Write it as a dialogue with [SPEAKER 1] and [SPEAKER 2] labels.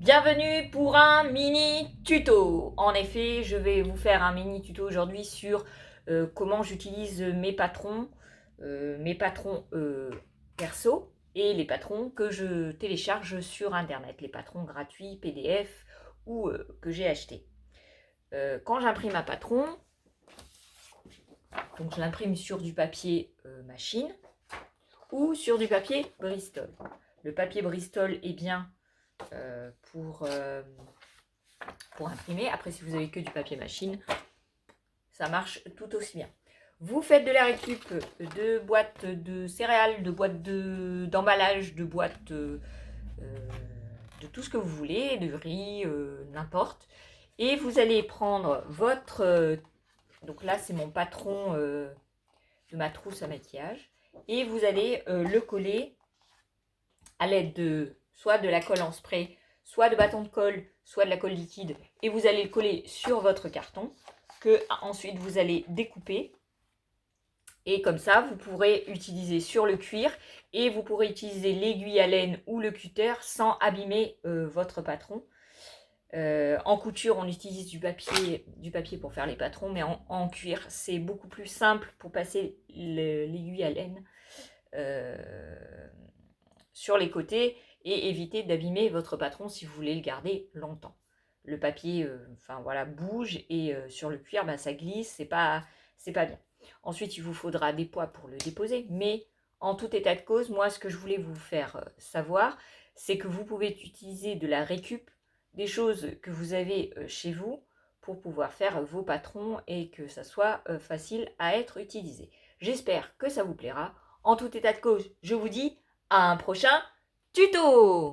[SPEAKER 1] Bienvenue pour un mini tuto. En effet, je vais vous faire un mini tuto aujourd'hui sur comment j'utilise mes patrons perso et les patrons que je télécharge sur internet, les patrons gratuits, PDF ou que j'ai achetés. Quand j'imprime un patron, donc je l'imprime sur du papier machine ou sur du papier Bristol. Le papier Bristol est bien pour imprimer. Après, si vous avez que du papier machine, ça marche tout aussi bien. Vous faites de la récup de boîtes de céréales, de boîtes d'emballage, de boîtes de tout ce que vous voulez, de riz, n'importe. Et vous allez prendre votre... donc là, c'est mon patron de ma trousse à maquillage. Et vous allez le coller à l'aide de soit de la colle en spray, soit de bâton de colle, soit de la colle liquide, et vous allez le coller sur votre carton, que ensuite vous allez découper. Et comme ça, vous pourrez utiliser sur le cuir et vous pourrez utiliser l'aiguille à laine ou le cutter sans abîmer votre patron. En couture, on utilise du papier pour faire les patrons, mais en cuir, c'est beaucoup plus simple pour passer l'aiguille à laine sur les côtés et éviter d'abîmer votre patron si vous voulez le garder longtemps. Le papier bouge et sur le cuir, ça glisse, c'est pas bien. Ensuite, il vous faudra des poids pour le déposer, mais en tout état de cause, moi, ce que je voulais vous faire savoir, c'est que vous pouvez utiliser de la récup, des choses que vous avez chez vous, pour pouvoir faire vos patrons et que ça soit facile à être utilisé. J'espère que ça vous plaira. En tout état de cause, je vous dis à un prochain tuto!